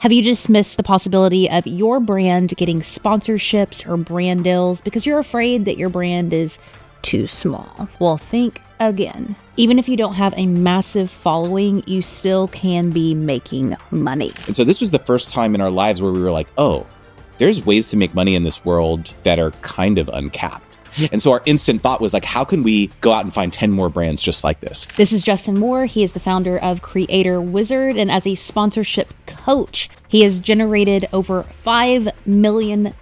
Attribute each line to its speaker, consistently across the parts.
Speaker 1: Have you just missed the possibility of your brand getting sponsorships or brand deals because you're afraid that your brand is too small? Well, think again. Even if you don't have a massive following, you still can be making money.
Speaker 2: And so this was the first time in our lives where we were like, oh, there's ways to make money in this world that are kind of uncapped. And so our instant thought was like, how can we go out and find 10 more brands just like this?
Speaker 1: This is Justin Moore. He is the founder of Creator Wizard, and as a sponsorship coach, he has generated over $5 million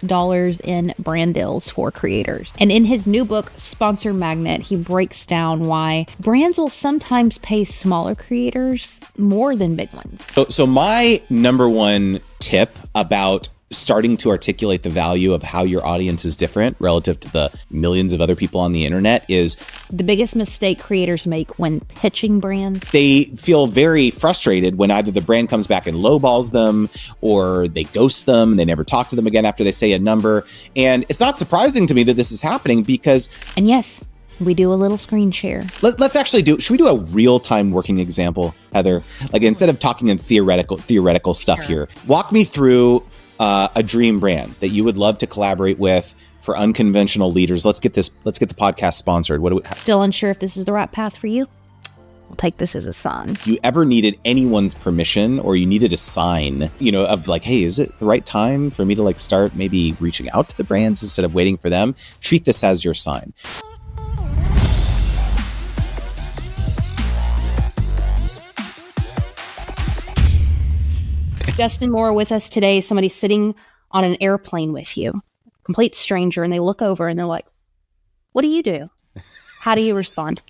Speaker 1: in brand deals for creators. And in his new book, Sponsor Magnet, he breaks down why brands will sometimes pay smaller creators more than big ones.
Speaker 2: So my number one tip about starting to articulate the value of how your audience is different relative to the millions of other people on the internet is
Speaker 1: the biggest mistake creators make when pitching brands.
Speaker 2: They feel very frustrated when either the brand comes back and lowballs them or they ghost them and they never talk to them again after they say a number. And it's not surprising to me that this is happening because...
Speaker 1: And yes, we do a little screen share.
Speaker 2: Let's actually should we do a real-time working example, Heather? Like instead of talking in theoretical stuff here, walk me through a dream brand that you would love to collaborate with for unconventional leaders. Let's get the podcast sponsored.
Speaker 1: Still unsure if this is the right path for you? We'll take this as a sign.
Speaker 2: If you ever needed anyone's permission or you needed a sign, of like, hey, is it the right time for me to like start maybe reaching out to the brands instead of waiting for them? Treat this as your sign.
Speaker 1: Justin Moore with us today. Somebody sitting on an airplane with you, complete stranger, and they look over and they're like, what do you do? How do you respond?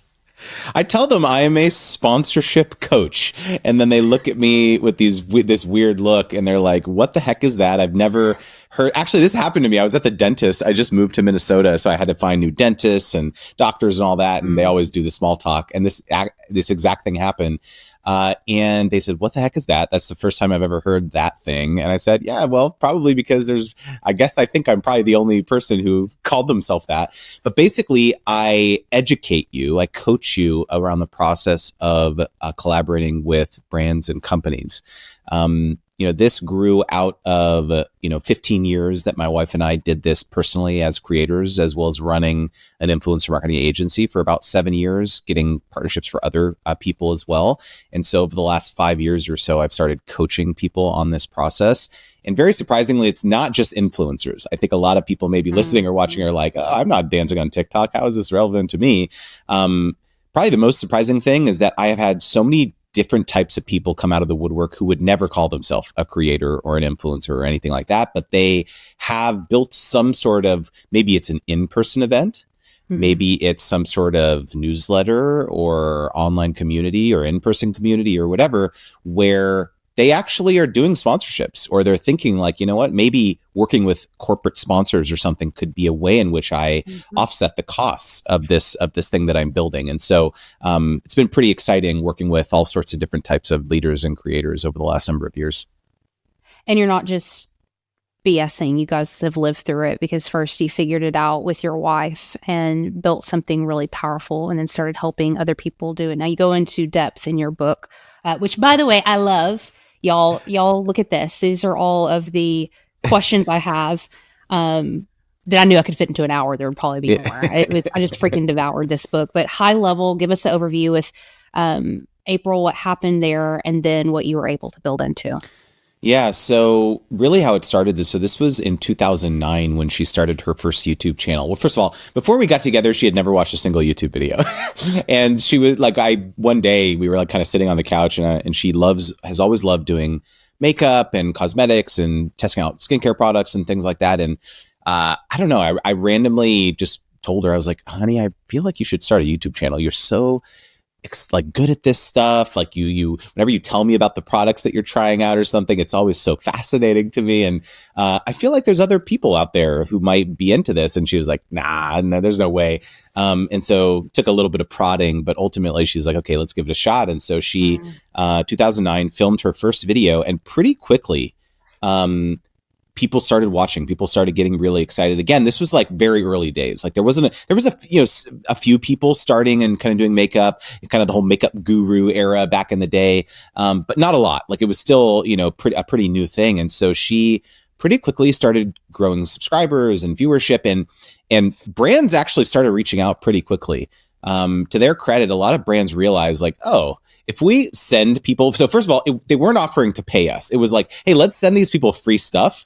Speaker 2: I tell them I am a sponsorship coach. And then they look at me with this weird look and they're like, what the heck is that? I've never heard. Actually, this happened to me. I was at the dentist. I just moved to Minnesota. So I had to find new dentists and doctors and all that. And they always do the small talk. And this exact thing happened. And they said, what the heck is that? That's the first time I've ever heard that thing. And I said, yeah, well, probably because I think I'm probably the only person who called themselves that. But basically, I educate you, I coach you around the process of collaborating with brands and companies. This grew out of, 15 years that my wife and I did this personally as creators, as well as running an influencer marketing agency for about 7 years, getting partnerships for other people as well. And so over the last 5 years or so, I've started coaching people on this process. And very surprisingly, it's not just influencers. I think a lot of people maybe listening or watching are like, oh, I'm not dancing on TikTok. How is this relevant to me? Probably the most surprising thing is that I have had so many different types of people come out of the woodwork who would never call themselves a creator or an influencer or anything like that, but they have built some sort of, maybe it's an in-person event, maybe it's some sort of newsletter or online community or in-person community or whatever, where they actually are doing sponsorships, or they're thinking like, you know what, maybe working with corporate sponsors or something could be a way in which I offset the costs of this thing that I'm building. And so it's been pretty exciting working with all sorts of different types of leaders and creators over the last number of years.
Speaker 1: And you're not just BSing, you guys have lived through it, because first you figured it out with your wife and built something really powerful and then started helping other people do it. Now you go into depth in your book, which by the way, I love. Y'all look at this. These are all of the questions I have that I knew I could fit into an hour. There would probably be more. I just freaking devoured this book. But high level, give us the overview with April, what happened there, and then what you were able to build into.
Speaker 2: Yeah, so really how it started so this was in 2009 when she started her first YouTube channel. Well, first of all, before we got together, she had never watched a single YouTube video. And she was like, one day we were like kind of sitting on the couch and she has always loved doing makeup and cosmetics and testing out skincare products and things like that. And I don't know, I randomly just told her, I was like, honey, I feel like you should start a YouTube channel. You're so like good at this stuff. Like you whenever you tell me about the products that you're trying out or something, it's always so fascinating to me. And I feel like there's other people out there who might be into this. And she was like, nah, no, there's no way. And so took a little bit of prodding, but ultimately she's like, okay, let's give it a shot. And so she, 2009, filmed her first video, and pretty quickly, people started watching, people started getting really excited. Again, this was like very early days. Like there was a few people starting and kind of doing makeup, kind of the whole makeup guru era back in the day. But not a lot. Like it was still, a pretty new thing. And so she pretty quickly started growing subscribers and viewership, and brands actually started reaching out pretty quickly. To their credit, a lot of brands realized like, oh, if we send people, so first of all, they weren't offering to pay us. It was like, hey, let's send these people free stuff.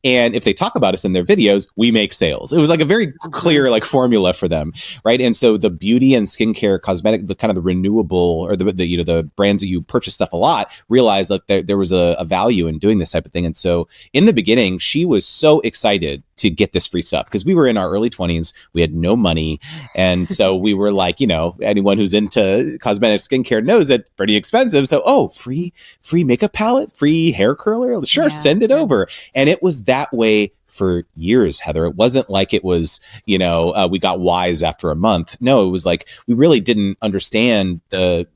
Speaker 2: And if they talk about us in their videos, we make sales. It was like a very clear like formula for them, right? And so the beauty and skincare, cosmetic, the kind of the renewable, or the brands that you purchase stuff a lot, realized that there was a value in doing this type of thing. And so in the beginning, she was so excited to get this free stuff because we were in our early 20s, we had no money, and so we were like, anyone who's into cosmetic skincare knows it's pretty expensive. So free makeup palette, free hair curler, sure, send it over. And it was that way for years, Heather. It wasn't like it was, we got wise after a month. No, it was like we really didn't understand the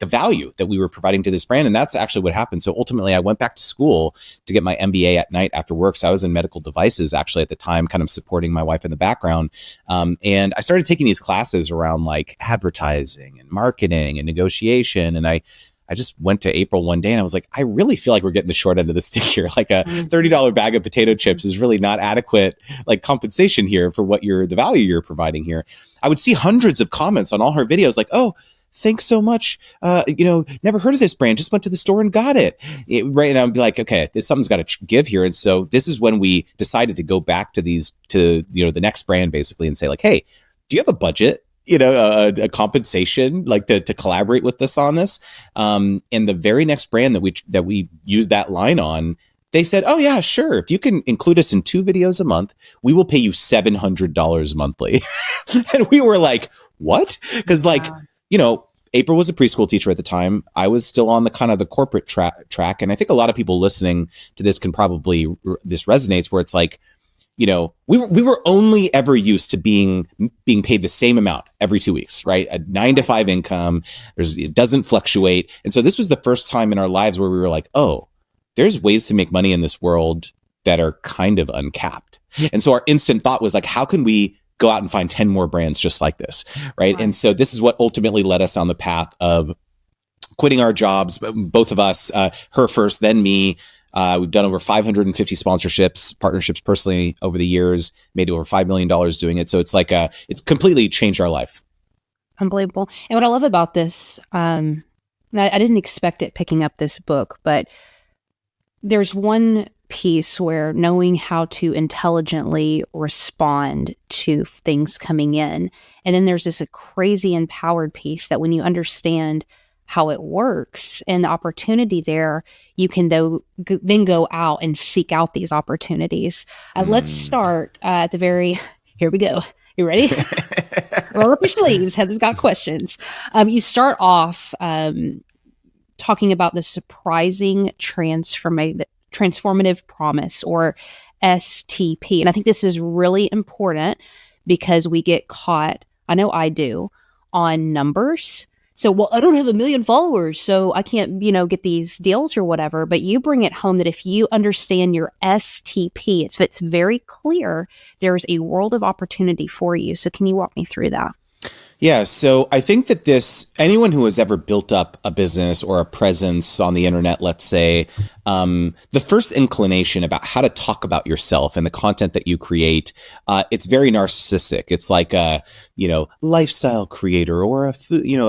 Speaker 2: value that we were providing to this brand. And that's actually what happened. So ultimately, I went back to school to get my MBA at night after work. So I was in medical devices actually at the time, kind of supporting my wife in the background. And I started taking these classes around like advertising and marketing and negotiation. And I just went to April one day and I was like, I really feel like we're getting the short end of the stick here. Like a $30 bag of potato chips is really not adequate like compensation here for the value you're providing here. I would see hundreds of comments on all her videos like, oh, thanks so much. Never heard of this brand, just went to the store and got it. Right. And I'd be like, okay, something's got to give here. And so this is when we decided to go back to the next brand basically and say like, hey, do you have a budget? A compensation like to collaborate with us on this. And the very next brand that we used that line on, they said, oh yeah, sure. If you can include us in 2 videos a month, we will pay you $700 monthly. And we were like, what? Because April was a preschool teacher at the time. I was still on the kind of the corporate track. And I think a lot of people listening to this this resonates where it's like, we were only ever used to being paid the same amount every 2 weeks, right? A 9 to 5 income. It doesn't fluctuate. And so this was the first time in our lives where we were like, oh, there's ways to make money in this world that are kind of uncapped. And so our instant thought was like, how can we go out and find 10 more brands just like this, right? And so this is what ultimately led us on the path of quitting our jobs, both of us, her first, then me. We've done over 550 partnerships personally over the years, made over $5 million doing it. So it's like it's completely changed our life.
Speaker 1: Unbelievable. And what I love about this, I didn't expect it picking up this book, but there's one piece where knowing how to intelligently respond to things coming in. And then there's this a crazy empowered piece that when you understand how it works and the opportunity there, you can then go out and seek out these opportunities. Let's start at the very, here we go. You ready? Roll up your sleeves. Heather's got questions. You start off talking about the surprising transformative promise, or STP. And I think this is really important because we get caught, I know I do, on numbers. So, well, I don't have 1 million followers, so I can't, get these deals or whatever. But you bring it home that if you understand your STP, it's very clear there's a world of opportunity for you. So can you walk me through that?
Speaker 2: Yeah. So I think that anyone who has ever built up a business or a presence on the internet, let's say, the first inclination about how to talk about yourself and the content that you create, it's very narcissistic. It's like a, lifestyle creator or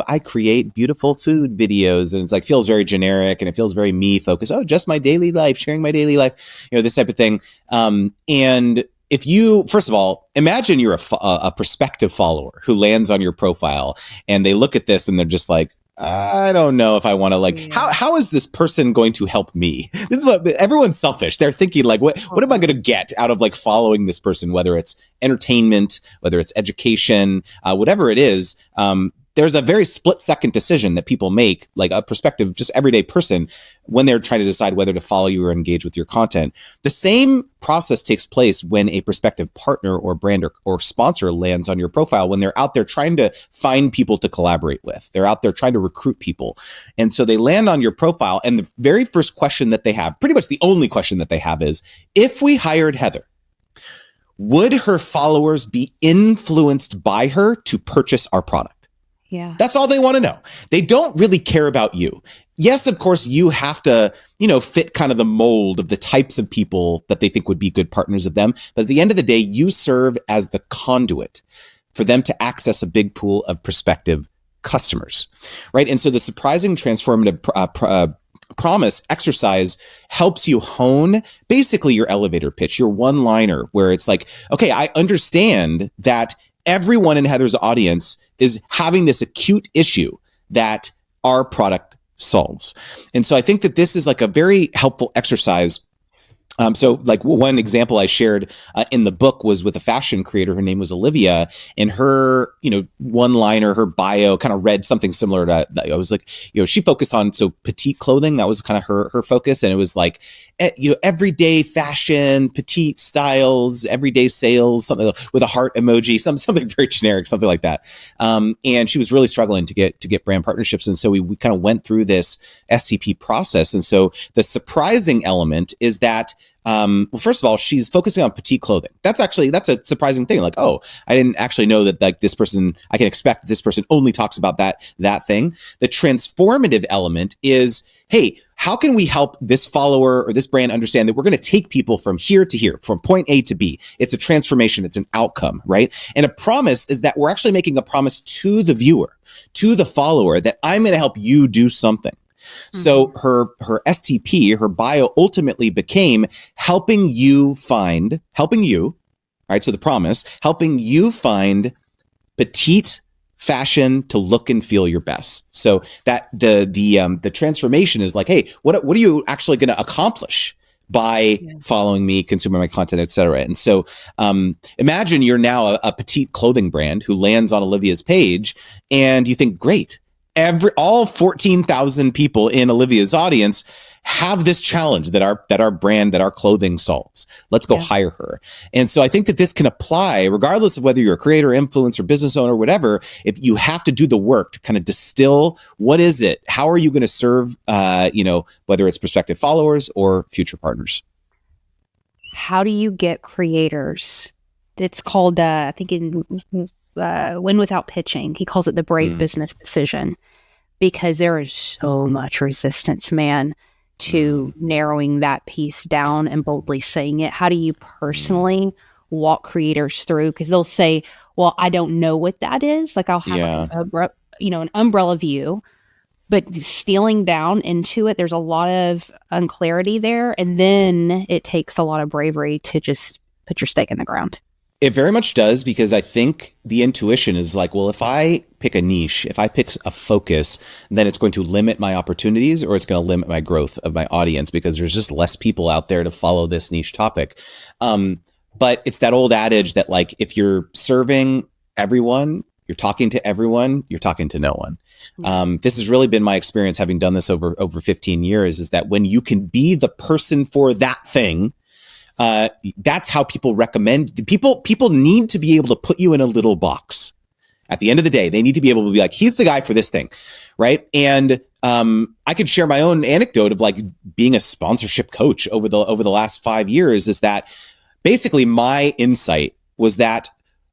Speaker 2: I create beautiful food videos, and it's like feels very generic and it feels very me focused. Oh, just my daily life, sharing my daily life, this type of thing. And if you, first of all, imagine you're a prospective follower who lands on your profile and they look at this and they're just like, I don't know if I want to how is this person going to help me? This is what everyone's selfish. They're thinking like, what am I going to get out of like following this person, whether it's entertainment, whether it's education, whatever it is. there's a very split second decision that people make, like a prospective, just everyday person, when they're trying to decide whether to follow you or engage with your content. The same process takes place when a prospective partner or brand or sponsor lands on your profile, when they're out there trying to find people to collaborate with. They're out there trying to recruit people. And so they land on your profile, and the very first question that they have, pretty much the only question that they have, is, if we hired Heather, would her followers be influenced by her to purchase our product?
Speaker 1: Yeah.
Speaker 2: That's all they want to know. They don't really care about you. Yes, of course, you have to, fit kind of the mold of the types of people that they think would be good partners of them. But at the end of the day, you serve as the conduit for them to access a big pool of prospective customers, right? And so the surprising transformative promise exercise helps you hone basically your elevator pitch, your one-liner, where it's like, okay, I understand that everyone in Heather's audience is having this acute issue that our product solves. And so I think that this is like a very helpful exercise. So like one example I shared in the book was with a fashion creator. Her name was Olivia, and her, one-liner, her bio kind of read something similar to, I was like, she focused on, so petite clothing. That was kind of her focus. And it was like, everyday fashion, petite styles, everyday sales, something with a heart emoji, something very generic, something like that. And she was really struggling to get brand partnerships. And so we kind of went through this SCP process. And so the surprising element is that, well, first of all, she's focusing on petite clothing. That's a surprising thing. Like, oh, I didn't actually know that, like, this person, I can expect that this person only talks about that thing. The transformative element is, hey, how can we help this follower or this brand understand that we're going to take people from here to here, from point A to B? It's a transformation. It's an outcome, right? And a promise is that we're actually making a promise to the viewer, to the follower, that I'm going to help you do something. So her STP, her bio, ultimately became helping you, right? So the promise, helping you find petite fashion to look and feel your best. So that the transformation is like, hey, what are you actually going to accomplish by following me, consuming my content, et cetera? And so imagine you're now a petite clothing brand who lands on Olivia's page, and you think, great. All 14,000 people in Olivia's audience have this challenge that our brand, that our clothing solves. Let's go hire her. And so I think that this can apply regardless of whether you're a creator, influencer, business owner, whatever. If you have to do the work to kind of distill, what is it? How are you going to serve, whether it's prospective followers or future partners?
Speaker 1: How do you get creators? It's called, I think in Win Without Pitching. He calls it the brave business decision, because there is so much resistance, man, to narrowing that piece down and boldly saying it. How do you personally walk creators through? Because they'll say, well, I don't know what that is. Like, I'll have an umbrella view, but stealing down into it, there's a lot of unclarity there. And then it takes a lot of bravery to just put your stake in the ground.
Speaker 2: It very much does, because I think the intuition is like, well, if I pick a niche, if I pick a focus, then it's going to limit my opportunities, or it's going to limit my growth of my audience, because there's just less people out there to follow this niche topic. But it's that old adage that, like, if you're serving everyone, you're talking to everyone, you're talking to no one. This has really been my experience, having done this over 15 years, is that when you can be the person for that thing, that's how people recommend. People need to be able to put you in a little box. At the end of the day, they need to be able to be like, he's the guy for this thing, right? And I could share my own anecdote of, like, being a sponsorship coach over the last 5 years. Is that basically my insight was that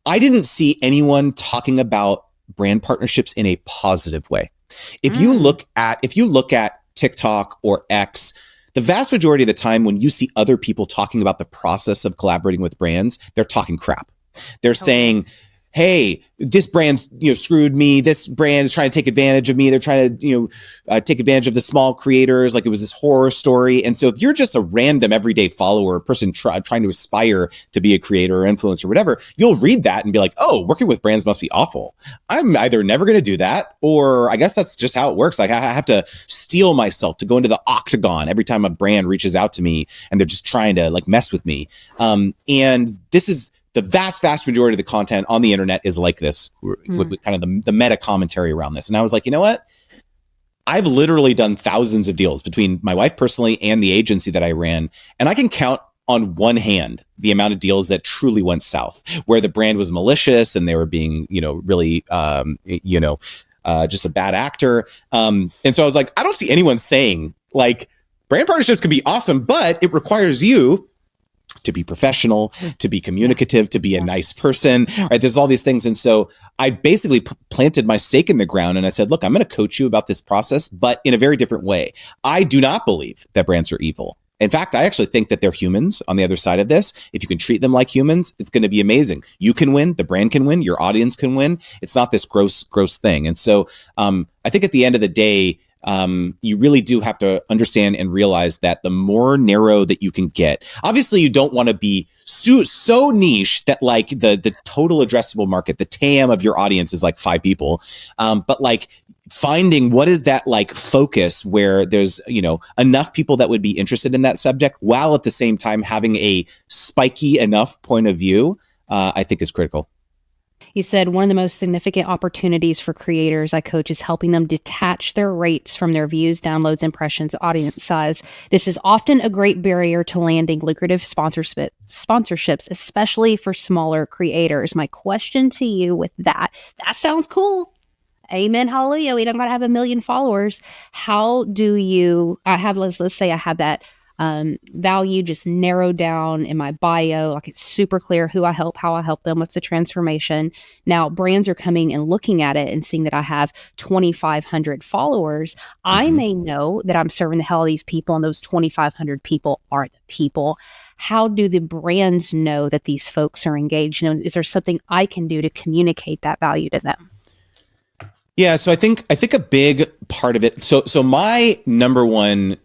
Speaker 2: I didn't see anyone talking about brand partnerships in a positive way. If you look at TikTok or X, the vast majority of the time when you see other people talking about the process of collaborating with brands, they're talking crap. They're saying, hey, this brand's, screwed me. This brand is trying to take advantage of me. They're trying to, take advantage of the small creators. Like, it was this horror story. And so if you're just a random everyday follower, person trying to aspire to be a creator or influencer or whatever, you'll read that and be like, oh, working with brands must be awful. I'm either never going to do that, or I guess that's just how it works. Like, I have to steel myself to go into the octagon every time a brand reaches out to me and they're just trying to, like, mess with me. And this is the vast majority of the content on the internet is like this, with kind of the meta commentary around this. And I was like, you know what? I've literally done thousands of deals between my wife personally and the agency that I ran. And I can count on one hand the amount of deals that truly went south, where the brand was malicious and they were being, really, just a bad actor. And so I was like, I don't see anyone saying like brand partnerships can be awesome, but it requires you to be professional, to be communicative, to be a nice person, right? There's all these things. And so I basically planted my stake in the ground and I said, look, I'm going to coach you about this process, but in a very different way. I do not believe that brands are evil. In fact, I actually think that they're humans on the other side of this. If you can treat them like humans, it's going to be amazing. You can win, the brand can win, your audience can win. It's not this gross thing. And so I think at the end of the day, you really do have to understand and realize that the more narrow that you can get, obviously you don't want to be so niche that like the total addressable market, the TAM of your audience is like 5 people. But like finding what is that like focus where there's, enough people that would be interested in that subject while at the same time having a spiky enough point of view, I think is critical.
Speaker 1: You said one of the most significant opportunities for creators I coach is helping them detach their rates from their views, downloads, impressions, audience size. This is often a great barrier to landing lucrative sponsorships, especially for smaller creators. My question to you with that sounds cool. Amen. Hallelujah. We don't got to have 1 million followers. How do you, let's say I have that value just narrowed down in my bio, like it's super clear who I help, how I help them, what's the transformation. Now brands are coming and looking at it and seeing that I have 2,500 followers. I may know that I'm serving the hell of these people and those 2,500 people are the people. How do the brands know that these folks are engaged? Is there something I can do to communicate that value to them?
Speaker 2: Yeah, so I think a big part of it. So my number one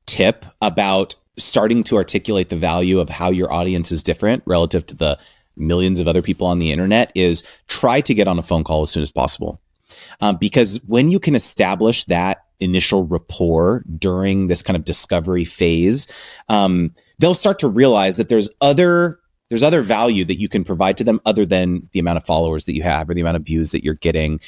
Speaker 2: tip about starting to articulate the value of how your audience is different relative to the millions of other people on the internet is try to get on a phone call as soon as possible. Because when you can establish that initial rapport during this kind of discovery phase, they'll start to realize that there's other value that you can provide to them other than the amount of followers that you have or the amount of views that you're getting,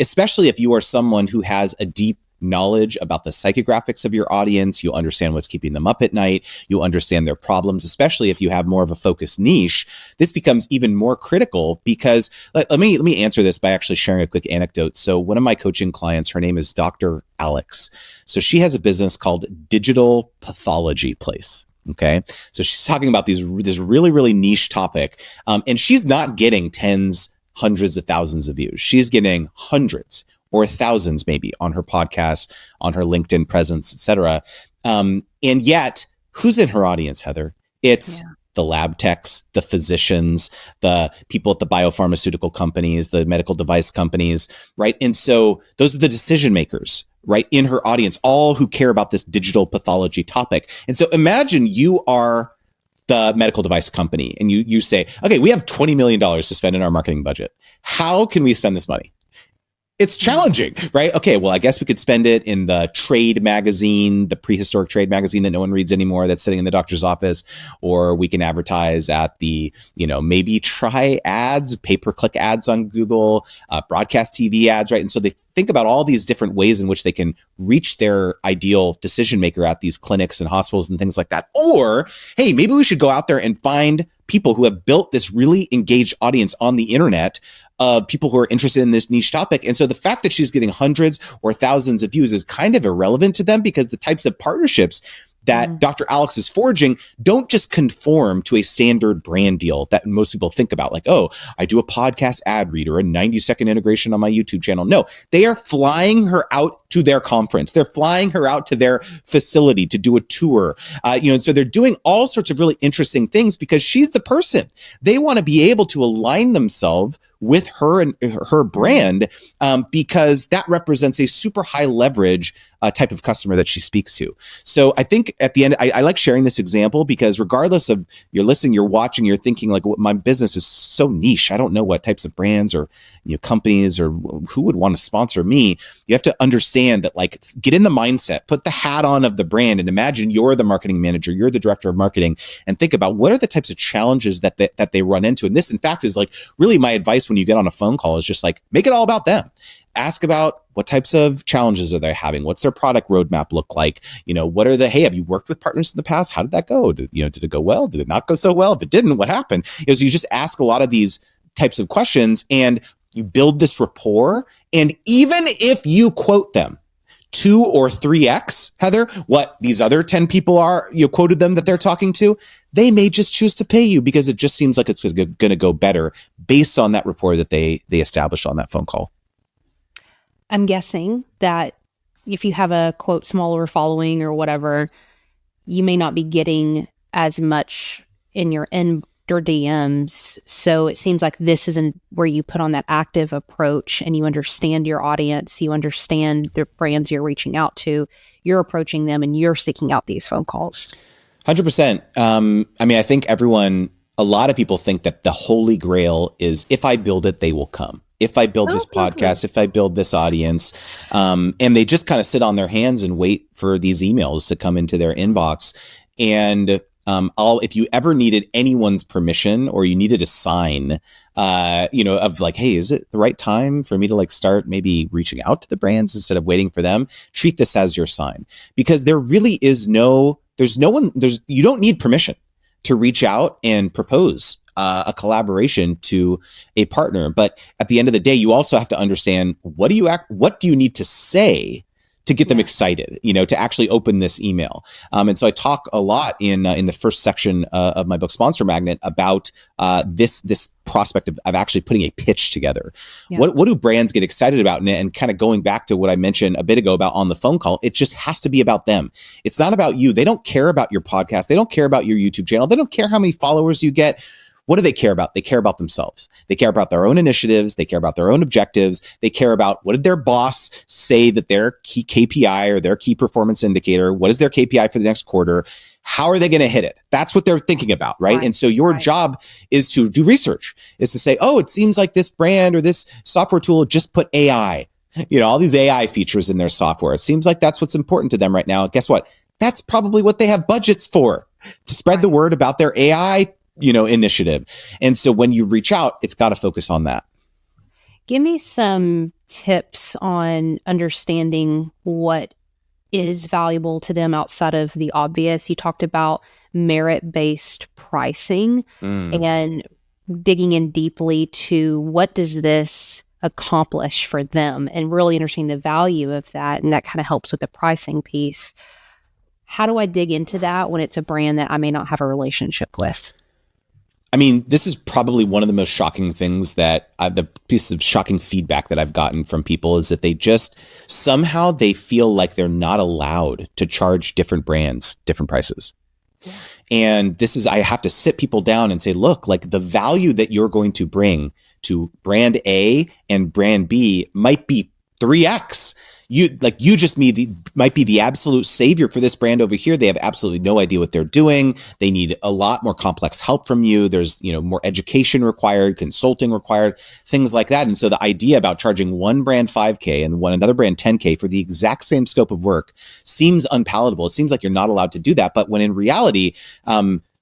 Speaker 2: especially if you are someone who has a deep knowledge about the psychographics of your audience. You'll understand what's keeping them up at night. You'll understand their problems, especially if you have more of a focused niche. This becomes even more critical because let me answer this by actually sharing a quick anecdote. So one of my coaching clients, her name is Dr. Alex. So she has a business called Digital Pathology Place. Okay. So she's talking about this really, really niche topic. And she's not getting tens, hundreds of thousands of views. She's getting hundreds or thousands maybe on her podcast, on her LinkedIn presence, etc. And yet, who's in her audience, Heather? It's the lab techs, the physicians, the people at the biopharmaceutical companies, the medical device companies, right? And so those are the decision makers, right, in her audience, all who care about this digital pathology topic. And so imagine you are the medical device company and you say, okay, we have $20 million to spend in our marketing budget. How can we spend this money? It's challenging, right? Okay, well, I guess we could spend it in the trade magazine, the prehistoric trade magazine that no one reads anymore that's sitting in the doctor's office, or we can advertise at the, maybe try ads, pay-per-click ads on Google, broadcast TV ads, right? And so they think about all these different ways in which they can reach their ideal decision maker at these clinics and hospitals and things like that. Or, hey, maybe we should go out there and find people who have built this really engaged audience on the internet of people who are interested in this niche topic. And so the fact that she's getting hundreds or thousands of views is kind of irrelevant to them because the types of partnerships that Dr. Alex is forging don't just conform to a standard brand deal that most people think about. Like, oh, I do a podcast ad read or a 90-second integration on my YouTube channel. No, they are flying her out to their conference. They're flying her out to their facility to do a tour. And so they're doing all sorts of really interesting things because she's the person. They want to be able to align themselves with her and her brand, because that represents a super high leverage type of customer that she speaks to. So I think at the end, I like sharing this example because regardless of you're listening, you're watching, you're thinking like, my business is so niche. I don't know what types of brands or companies or who would want to sponsor me. You have to understand that, like, get in the mindset, put the hat on of the brand, and imagine you're the marketing manager, you're the director of marketing, and think about what are the types of challenges that they run into. And this, in fact, is like really my advice when you get on a phone call is just like, make it all about them. Ask about what types of challenges are they having? What's their product roadmap look like? What are hey, have you worked with partners in the past? How did that go? Did it go well? Did it not go so well? If it didn't, what happened? So you just ask a lot of these types of questions and you build this rapport. And even if you quote them 2 or 3x, Heather, what these other 10 people are, quoted them that they're talking to, they may just choose to pay you because it just seems like it's going to go better based on that rapport that they established on that phone call.
Speaker 1: I'm guessing that if you have a quote smaller following or whatever, you may not be getting as much in your end or DMs. So it seems like this isn't where you put on that active approach and you understand your audience, you understand the brands you're reaching out to, you're approaching them and you're seeking out these phone calls.
Speaker 2: 100%. I think a lot of people think that the holy grail is if I build it, they will come. If I build this podcast, if I build this audience, and they just kind of sit on their hands and wait for these emails to come into their inbox. And if you ever needed anyone's permission or you needed a sign, of like, hey, is it the right time for me to like start maybe reaching out to the brands instead of waiting for them? Treat this as your sign, because there really is you don't need permission to reach out and propose a collaboration to a partner. But at the end of the day, you also have to understand what do you need to say to get them excited, to actually open this email. And so I talk a lot in the first section of my book, Sponsor Magnet, about this prospect of actually putting a pitch together. Yeah. What do brands get excited about? And kind of going back to what I mentioned a bit ago about on the phone call, it just has to be about them. It's not about you. They don't care about your podcast. They don't care about your YouTube channel. They don't care how many followers you get. What do they care about? They care about themselves. They care about their own initiatives. They care about their own objectives. They care about what did their boss say that their key KPI or their key performance indicator, what is their KPI for the next quarter? How are they going to hit it? That's what they're thinking about, right? And so your job is to do research, is to say, oh, it seems like this brand or this software tool just put AI, all these AI features in their software. It seems like that's what's important to them right now. Guess what? That's probably what they have budgets for, to spread the word about their AI initiative. And so when you reach out, it's got to focus on that.
Speaker 1: Give me some tips on understanding what is valuable to them outside of the obvious. You talked about merit-based pricing and digging in deeply to what does this accomplish for them and really understanding the value of that. And that kind of helps with the pricing piece. How do I dig into that when it's a brand that I may not have a relationship with?
Speaker 2: This is probably one of the most shocking things the piece of shocking feedback that I've gotten from people is that they just somehow they feel like they're not allowed to charge different brands different prices. Yeah. And I have to sit people down and say, look, like the value that you're going to bring to brand A and brand B might be 3x. You just might be the absolute savior for this brand over here. They have absolutely no idea what they're doing. They need a lot more complex help from you. There's, more education required, consulting required, things like that. And so the idea about charging one brand $5K and another brand $10K for the exact same scope of work seems unpalatable. It seems like you're not allowed to do that. But when in reality,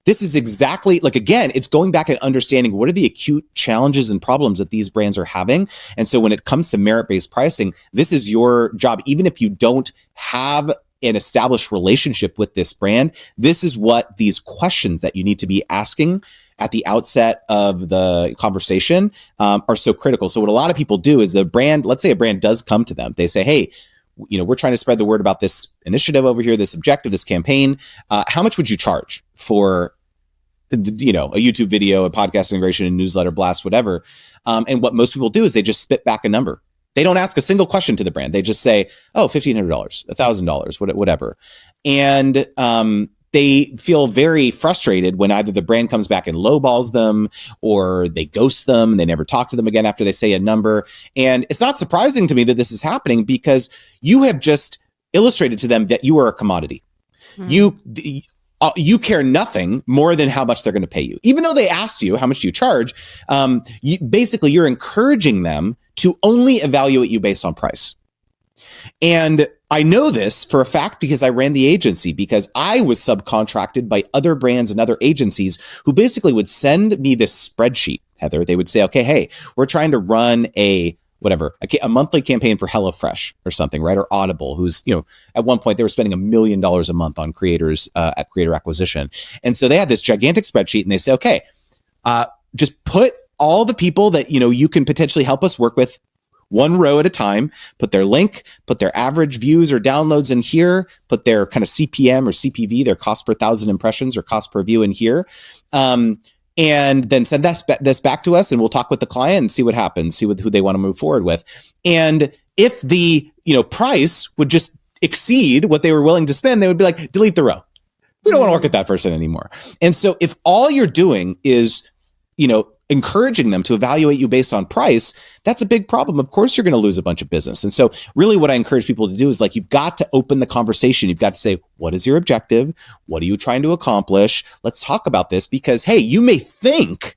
Speaker 2: this is exactly again, it's going back and understanding what are the acute challenges and problems that these brands are having. And so when it comes to merit-based pricing, this is your job. Even if you don't have an established relationship with this brand, this is what these questions that you need to be asking at the outset of the conversation are so critical. So what a lot of people do is let's say a brand does come to them. They say, hey, we're trying to spread the word about this initiative over here, this objective, this campaign. How much would you charge for a YouTube video, a podcast integration, a newsletter blast, whatever? And what most people do is they just spit back a number. They don't ask a single question to the brand. They just say, oh, $1,500, $1,000, whatever. And they feel very frustrated when either the brand comes back and lowballs them or they ghost them and they never talk to them again after they say a number. And it's not surprising to me that this is happening because you have just illustrated to them that you are a commodity. Mm. You care nothing more than how much they're going to pay you. Even though they asked you, how much do you charge? Basically, you're encouraging them to only evaluate you based on price. And I know this for a fact because I ran the agency, because I was subcontracted by other brands and other agencies who basically would send me this spreadsheet, Heather. They would say, okay, hey, we're trying to run a monthly campaign for HelloFresh or something, right? Or Audible, who's, at one point they were spending $1 million a month on creators at creator acquisition. And so they had this gigantic spreadsheet and they say, okay, just put all the people that, you can potentially help us work with one row at a time, put their link, put their average views or downloads in here, put their kind of CPM or CPV, their cost per 1,000 impressions or cost per view in here. And then send this back to us, and we'll talk with the client and see what happens, see who they want to move forward with. And if the price would just exceed what they were willing to spend, they would be like, delete the row. We don't want to work with that person anymore. And so if all you're doing is, encouraging them to evaluate you based on price, that's a big problem. Of course, you're going to lose a bunch of business. And so really what I encourage people to do is you've got to open the conversation. You've got to say, what is your objective? What are you trying to accomplish? Let's talk about this, because, hey, you may think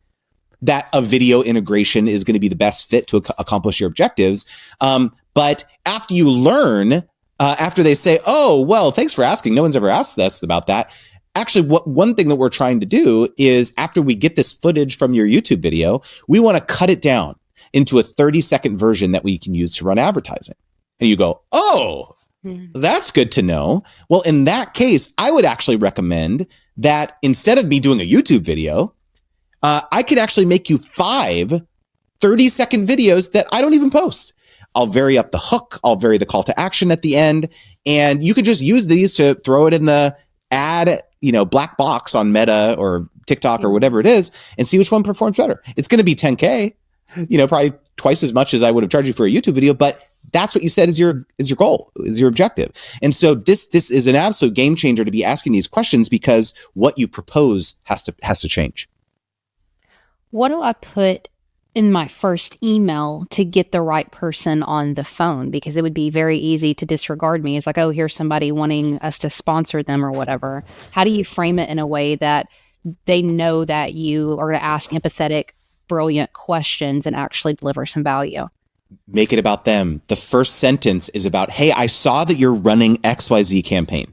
Speaker 2: that a video integration is going to be the best fit to accomplish your objectives. But after you learn, after they say, oh, well, thanks for asking. No one's ever asked us about that. Actually, one thing that we're trying to do is, after we get this footage from your YouTube video, we want to cut it down into a 30-second version that we can use to run advertising. And you go, oh, that's good to know. Well, in that case, I would actually recommend that instead of me doing a YouTube video, I could actually make you 5 30-second videos that I don't even post. I'll vary up the hook. I'll vary the call to action at the end. And you could just use these to throw it in the ad, black box on Meta or TikTok or whatever it is, and see which one performs better. It's going to be 10K, probably twice as much as I would have charged you for a YouTube video, but that's what you said is your goal, is your objective. And so this is an absolute game changer to be asking these questions, because what you propose has to change.
Speaker 1: What do I put in my first email to get the right person on the phone? Because it would be very easy to disregard me. It's like, oh, here's somebody wanting us to sponsor them or whatever. How do you frame it in a way that they know that you are going to ask empathetic, brilliant questions and actually deliver some value?
Speaker 2: Make it about them. The first sentence is about, hey, I saw that you're running XYZ campaign.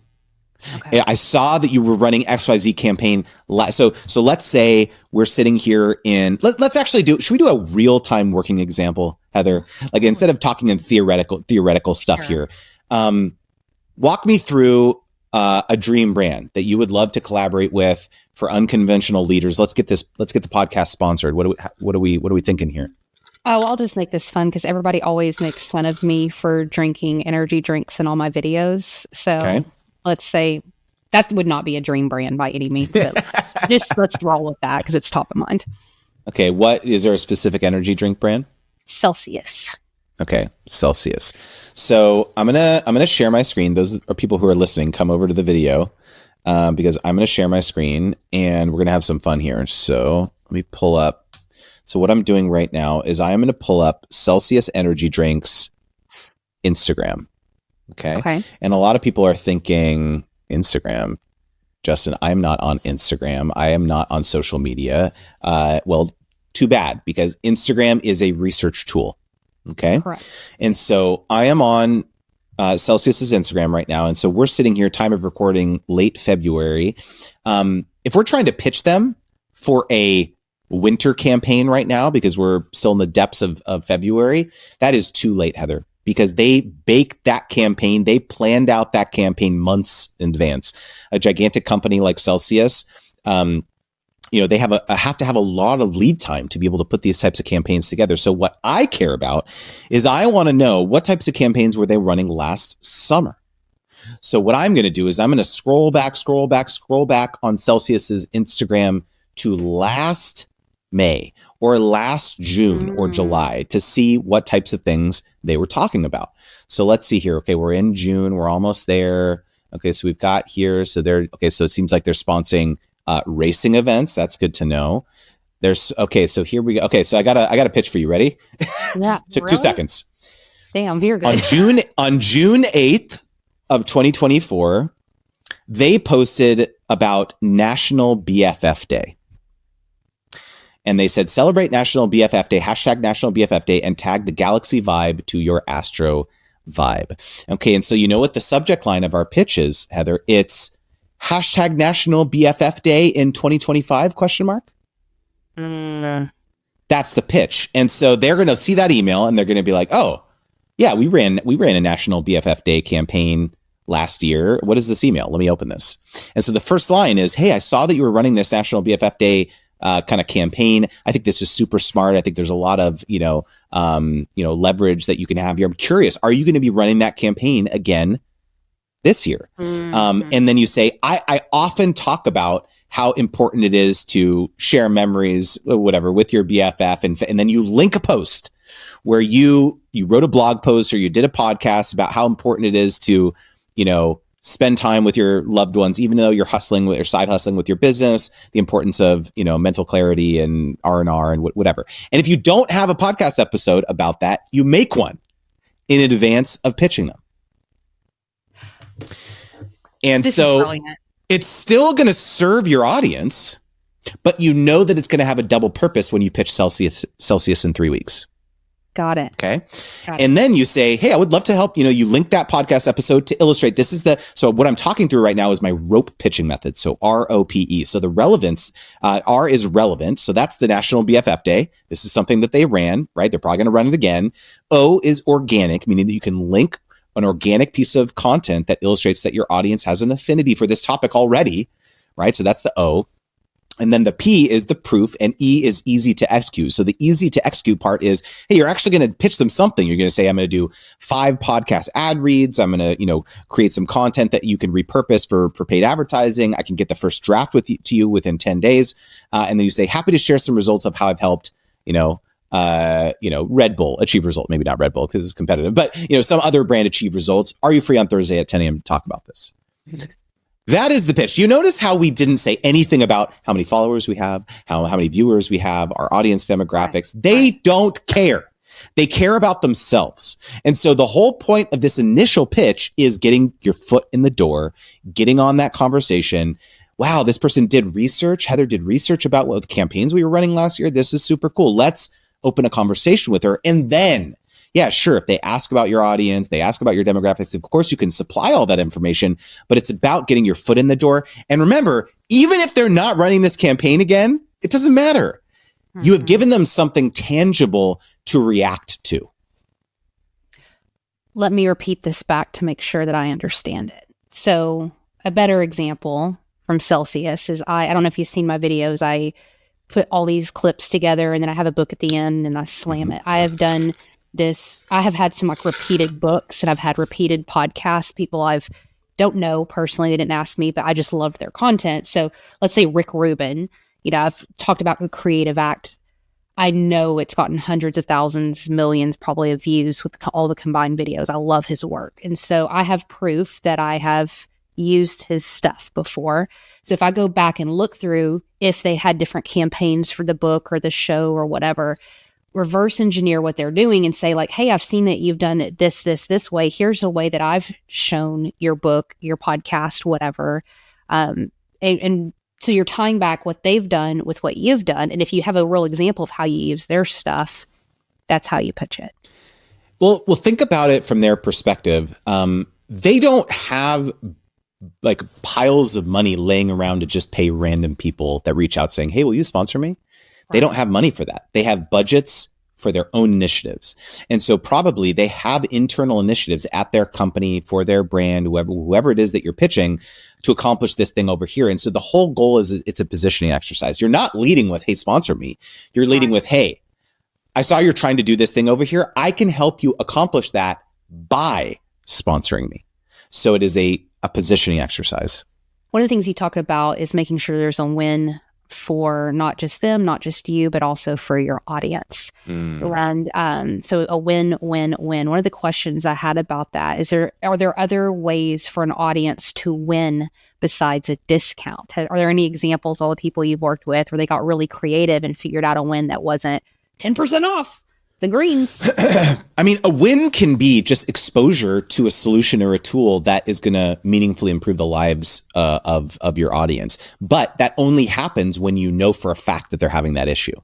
Speaker 2: Okay. I saw that you were running XYZ campaign. So let's say we're sitting here in, let's actually should we do a real-time working example, Heather? Instead of talking in theoretical stuff here, walk me through a dream brand that you would love to collaborate with for unconventional leaders. Let's get the podcast sponsored. What are we thinking here?
Speaker 1: Oh, I'll just make this fun, because everybody always makes fun of me for drinking energy drinks in all my videos. So let's say that would not be a dream brand by any means, but just let's roll with that because it's top of mind.
Speaker 2: Okay. Is there a specific energy drink brand?
Speaker 1: Celsius.
Speaker 2: Okay. Celsius. So I'm going to share my screen. Those are people who are listening. Come over to the video, because I'm going to share my screen and we're going to have some fun here. So let me pull up. So what I'm doing right now is I am going to pull up Celsius energy drinks Instagram. Okay. And a lot of people are thinking, Instagram, Justin, I'm not on Instagram. I am not on social media. Well, too bad, because Instagram is a research tool. Okay. Correct. And so I am on Celsius's Instagram right now. And so we're sitting here, time of recording, late February. If we're trying to pitch them for a winter campaign right now, because we're still in the depths of February, that is too late, Heather. Because they baked that campaign. They planned out that campaign months in advance. A gigantic company like Celsius, they have to have a lot of lead time to be able to put these types of campaigns together. So what I care about is I want to know what types of campaigns were they running last summer. So what I'm going to do is I'm going to scroll back on Celsius's Instagram to last May or last June or July to see what types of things they were talking about. So let's see here. Okay, we're in June. We're almost there. Okay, so we've got here. So they're okay. So it seems like they're sponsoring racing events. That's good to know. There's okay. So here we go. Okay, so I got a pitch for you. Ready?
Speaker 1: Yeah,
Speaker 2: Took 2
Speaker 1: really?
Speaker 2: seconds.
Speaker 1: Damn, you're good.
Speaker 2: On June 8th of 2024, they posted about National BFF Day. And they said, celebrate National BFF Day, hashtag National BFF Day, and tag the Galaxy vibe to your Astro vibe. Okay, and so you know what the subject line of our pitch is, Heather? It's hashtag National BFF Day in 2025, question mark? That's the pitch. And so they're going to see that email and they're going to be like, oh, yeah, we ran a National BFF Day campaign last year. What is this email? Let me open this. And so the first line is, hey, I saw that you were running this National BFF Day kind of campaign. I think this is super smart. I think there's a lot of, leverage that you can have here. I'm curious, are you going to be running that campaign again this year? Mm-hmm. And then you say, I often talk about how important it is to share memories, whatever, with your BFF. And then you link a post where you wrote a blog post or you did a podcast about how important it is to, spend time with your loved ones, even though you're hustling with or side hustling with your business, the importance of, mental clarity and R&R and whatever. And if you don't have a podcast episode about that, you make one in advance of pitching them. And this so it's still going to serve your audience, but you know that it's going to have a double purpose when you pitch Celsius in 3 weeks.
Speaker 1: Got it.
Speaker 2: Okay. And then you say, hey, I would love to help. You link that podcast episode to illustrate. So what I'm talking through right now is my rope pitching method. So ROPE. So the relevance, R is relevant. So that's the National BFF Day. This is something that they ran, right? They're probably going to run it again. O is organic, meaning that you can link an organic piece of content that illustrates that your audience has an affinity for this topic already, right? So that's the O. And then the P is the proof, and E is easy to execute. So the easy to execute part is, hey, you're actually going to pitch them something. You're going to say, I'm going to do 5 podcast ad reads. I'm going to, create some content that you can repurpose for paid advertising. I can get the first draft to you within 10 days. And then you say, happy to share some results of how I've helped, Red Bull achieve result. Maybe not Red Bull because it's competitive, but, some other brand achieve results. Are you free on Thursday at 10 a.m. to talk about this? That is the pitch. You notice how we didn't say anything about how many followers we have, how many viewers we have, our audience demographics. Right. They don't care. They care about themselves. And so the whole point of this initial pitch is getting your foot in the door, getting on that conversation. Wow, this person did research. Heather did research about what campaigns we were running last year. This is super cool. Let's open a conversation with her. And then, yeah, sure. If they ask about your audience, they ask about your demographics, of course you can supply all that information, but it's about getting your foot in the door. And remember, even if they're not running this campaign again, it doesn't matter. Mm-hmm. You have given them something tangible to react to.
Speaker 1: Let me repeat this back to make sure that I understand it. So a better example from Celsius is I don't know if you've seen my videos. I put all these clips together and then I have a book at the end and I slam it. I have done this. I have had some repeated books and I've had repeated podcasts. People I've don't know personally. They didn't ask me, but I just loved their content. So let's say Rick Rubin, I've talked about the Creative Act. I know it's gotten hundreds of thousands, millions probably of views with all the combined videos. I love his work. And so I have proof that I have used his stuff before. So if I go back and look through if they had different campaigns for the book or the show or whatever, reverse engineer what they're doing and say like, hey, I've seen that you've done it this way. Here's a way that I've shown your book, your podcast, whatever. And so you're tying back what they've done with what you've done. And if you have a real example of how you use their stuff, that's how you pitch it.
Speaker 2: Well, think about it from their perspective. They don't have like piles of money laying around to just pay random people that reach out saying, hey, will you sponsor me? They don't have money for that. They have budgets for their own initiatives. And so probably they have internal initiatives at their company for their brand, whoever it is that you're pitching to accomplish this thing over here. And so the whole goal is it's a positioning exercise. You're not leading with, hey, sponsor me. You're leading with, hey, I saw you're trying to do this thing over here. I can help you accomplish that by sponsoring me. So it is a positioning exercise.
Speaker 1: One of the things you talk about is making sure there's a win for not just them, not just you, but also for your audience. And so a win-win-win. One of the questions I had about that is, are there other ways for an audience to win besides a discount? Are there any examples, all the people you've worked with, where they got really creative and figured out a win that wasn't 10% off the greens?
Speaker 2: I mean, a win can be just exposure to a solution or a tool that is going to meaningfully improve the lives of your audience. But that only happens when you know for a fact that they're having that issue.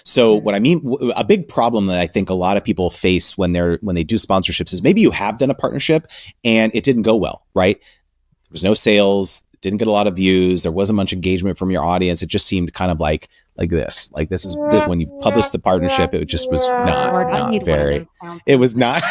Speaker 2: So what I mean, a big problem that I think a lot of people face when they do sponsorships is maybe you have done a partnership and it didn't go well, right? There was no sales, didn't get a lot of views, there wasn't much engagement from your audience. It just seemed kind of like this. Like this is when you published the partnership, it just was not very. It was not.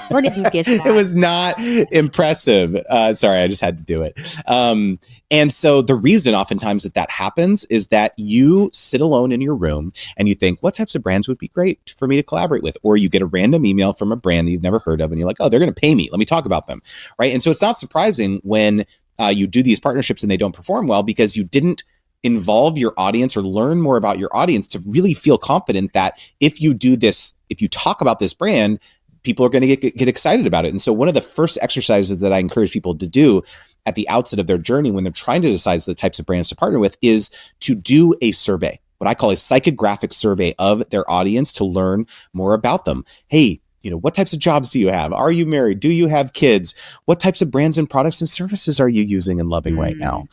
Speaker 1: Where did you get that?
Speaker 2: It was not impressive. Sorry, I just had to do it. And so the reason oftentimes that happens is that you sit alone in your room and you think, what types of brands would be great for me to collaborate with? Or you get a random email from a brand that you've never heard of and you're like, oh, they're going to pay me. Let me talk about them. Right. And so it's not surprising when you do these partnerships and they don't perform well because you didn't involve your audience or learn more about your audience to really feel confident that if you do this, if you talk about this brand, people are going to get excited about it. And so one of the first exercises that I encourage people to do at the outset of their journey when they're trying to decide the types of brands to partner with is to do a survey, what I call a psychographic survey of their audience to learn more about them. Hey, what types of jobs do you have? Are you married? Do you have kids? What types of brands and products and services are you using and loving right now?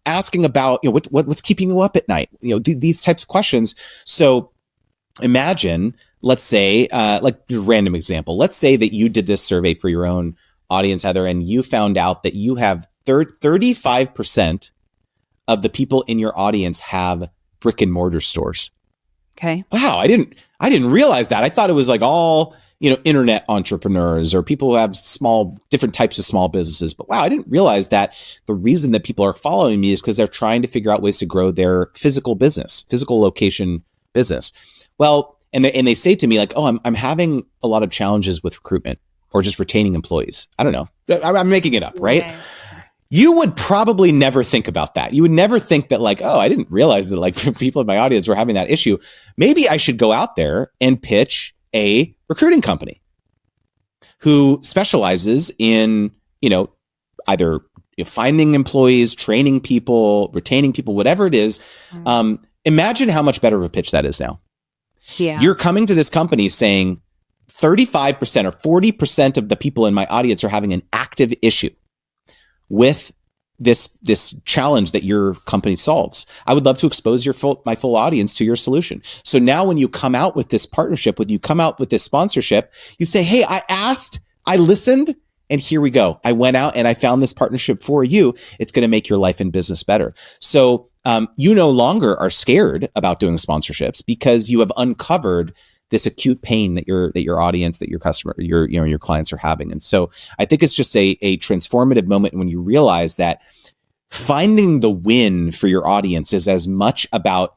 Speaker 2: Asking about, what's keeping you up at night? These types of questions. So imagine, let's say, like a random example, let's say that you did this survey for your own audience, Heather, and you found out that you have 35% of the people in your audience have brick and mortar stores.
Speaker 1: Okay.
Speaker 2: Wow. I didn't realize that. I thought it was like all, internet entrepreneurs or people who have different types of small businesses. But wow, I didn't realize that the reason that people are following me is because they're trying to figure out ways to grow their physical location business. Well, and they say to me like, oh, I'm having a lot of challenges with recruitment or just retaining employees. I don't know. I'm making it up, right? Okay. You would probably never think about that. You would never think that like, oh, I didn't realize that like people in my audience were having that issue. Maybe I should go out there and pitch a recruiting company who specializes in, either finding employees, training people, retaining people, whatever it is. Imagine how much better of a pitch that is now.
Speaker 1: Yeah.
Speaker 2: You're coming to this company saying 35% or 40% of the people in my audience are having an active issue with this challenge that your company solves. I would love to expose my full audience to your solution. So now when you come out with this partnership, when you come out with this sponsorship, you say, hey, I listened, and here we go. I went out and I found this partnership for you. It's going to make your life and business better. So you no longer are scared about doing sponsorships because you have uncovered this acute pain that your audience, that your customer, your clients are having. And so I think it's just a transformative moment when you realize that finding the win for your audience is as much about,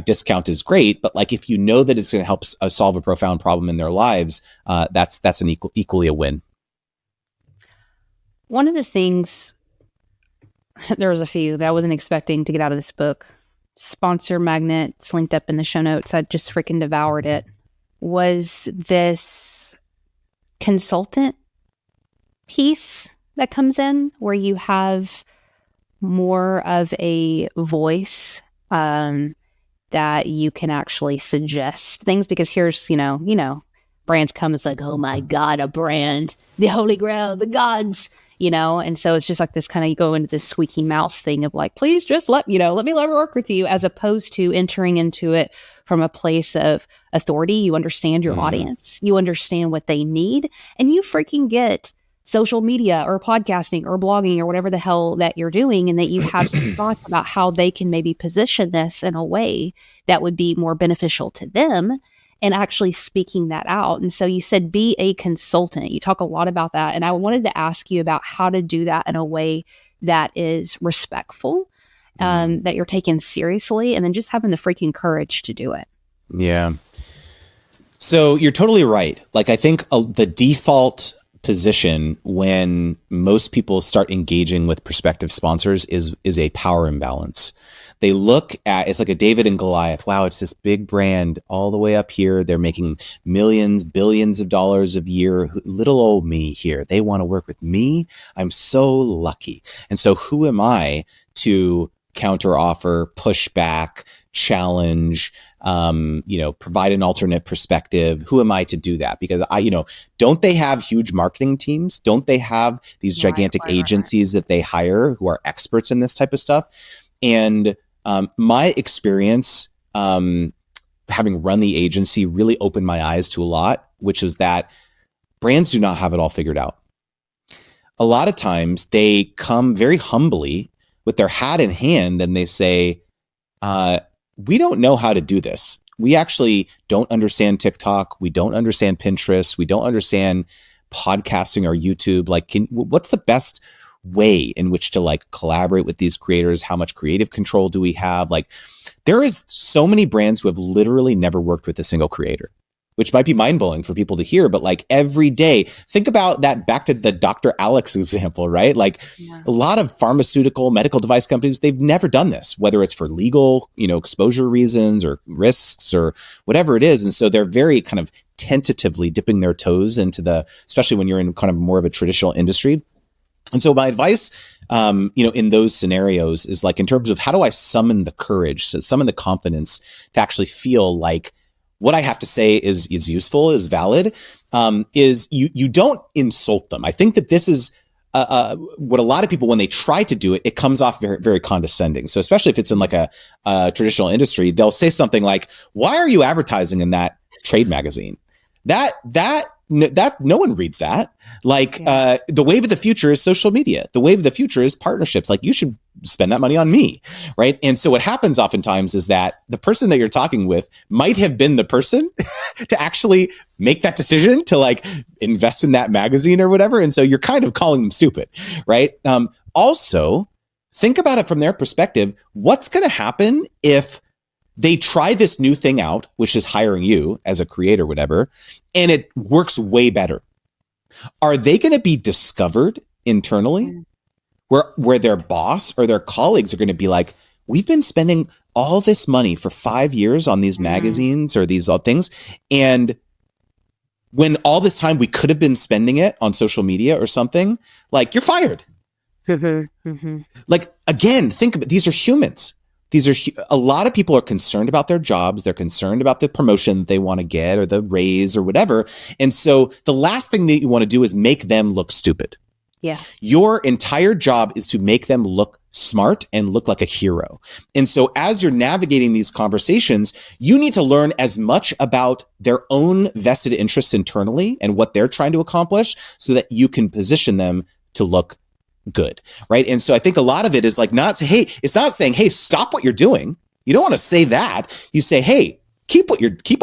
Speaker 2: discount is great, but like if you know that it's going to help solve a profound problem in their lives, that's an equally a win.
Speaker 1: One of the things, there was a few that I wasn't expecting to get out of this book. Sponsor magnet, it's linked up in the show notes. I just freaking devoured it. Was this consultant piece that comes in where you have more of a voice that you can actually suggest things, because here's, brands come, it's like, oh my God, a brand, the holy grail, the gods. And so it's just like this kind of, you go into this squeaky mouse thing of like, please just let me work with you, as opposed to entering into it from a place of authority. You understand your audience, you understand what they need, and you freaking get social media or podcasting or blogging or whatever the hell that you're doing, and that you have some thoughts about how they can maybe position this in a way that would be more beneficial to them, and actually speaking that out. And so you said be a consultant. You talk a lot about that. And I wanted to ask you about how to do that in a way that is respectful, that you're taken seriously, and then just having the freaking courage to do it.
Speaker 2: Yeah. So you're totally right. Like, I think the default position when most people start engaging with prospective sponsors is a power imbalance. They look at, it's like a David and Goliath. Wow, it's this big brand all the way up here. They're making millions, billions of dollars a year. Little old me here. They want to work with me. I'm so lucky. And so who am I to counter offer, push back, challenge, provide an alternate perspective? Who am I to do that? Because don't they have huge marketing teams? Don't they have these gigantic agencies that they hire who are experts in this type of stuff? And my experience, having run the agency, really opened my eyes to a lot, which is that brands do not have it all figured out. A lot of times they come very humbly with their hat in hand and they say, we don't know how to do this. We actually don't understand TikTok. We don't understand Pinterest. We don't understand podcasting or YouTube. Like, what's the best way in which to like collaborate with these creators? How much creative control do we have? Like, there is so many brands who have literally never worked with a single creator, which might be mind-blowing for people to hear, but like every day, think about that, back to the Dr. Alex example, right? Like a lot of pharmaceutical medical device companies, they've never done this, whether it's for legal, exposure reasons or risks or whatever it is. And so they're very kind of tentatively dipping their toes into especially when you're in kind of more of a traditional industry. And so my advice, in those scenarios is like, in terms of how do I summon the courage, so summon the confidence to actually feel like what I have to say is useful, is valid, is you don't insult them. I think that this is what a lot of people, when they try to do it, it comes off very, very condescending. So especially if it's in like a traditional industry, they'll say something like, "Why are you advertising in that trade magazine?" That no one reads that. Like, the wave of the future is social media. The wave of the future is partnerships. Like, you should spend that money on me, right? And so what happens oftentimes is that the person that you're talking with might have been the person to actually make that decision to like invest in that magazine or whatever. And so you're kind of calling them stupid, right? Also, think about it from their perspective. What's going to happen if they try this new thing out, which is hiring you as a creator, whatever, and it works way better? Are they going to be discovered internally where their boss or their colleagues are going to be like, we've been spending all this money for 5 years on these magazines or these things, and when all this time we could have been spending it on social media or something, like, you're fired. Like, again, think about, these are humans. A lot of people are concerned about their jobs. They're concerned about the promotion they want to get or the raise or whatever. And so the last thing that you want to do is make them look stupid.
Speaker 1: Yeah.
Speaker 2: Your entire job is to make them look smart and look like a hero. And so as you're navigating these conversations, you need to learn as much about their own vested interests internally and what they're trying to accomplish so that you can position them to look good, right? And so I think a lot of it is like, it's not saying, hey, stop what you're doing. You don't want to say that. You say, hey, keep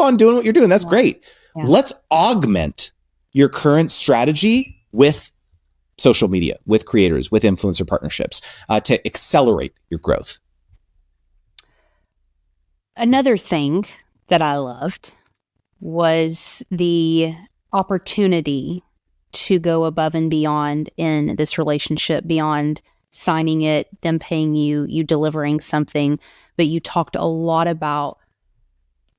Speaker 2: on doing what you're doing. That's great. Yeah. Let's augment your current strategy with social media, with creators, with influencer partnerships, to accelerate your growth.
Speaker 1: Another thing that I loved was the opportunity to go above and beyond in this relationship, beyond signing it, them paying you, you delivering something. But you talked a lot about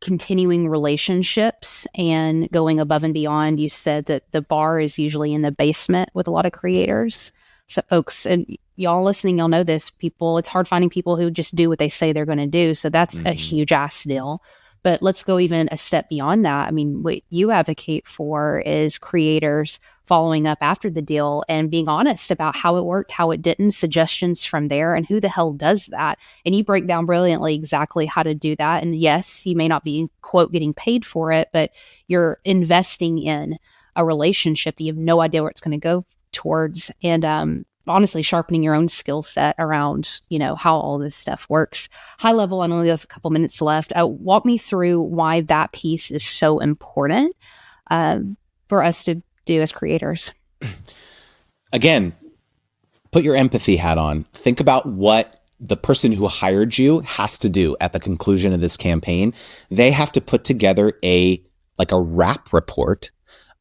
Speaker 1: continuing relationships and going above and beyond. You said that the bar is usually in the basement with a lot of creators. So folks, and y'all listening, y'all know this, it's hard finding people who just do what they say they're going to do. So that's a huge ass deal. But let's go even a step beyond that. I mean, what you advocate for is creators following up after the deal and being honest about how it worked, how it didn't, suggestions from there, and who the hell does that. And you break down brilliantly exactly how to do that. And yes, you may not be, quote, getting paid for it, but you're investing in a relationship that you have no idea where it's going to go towards. And honestly, sharpening your own skill set around, how all this stuff works. High level, I only have a couple minutes left. Walk me through why that piece is so important for us to do as creators.
Speaker 2: Again, put your empathy hat on. Think about what the person who hired you has to do at the conclusion of this campaign. They have to put together a wrap report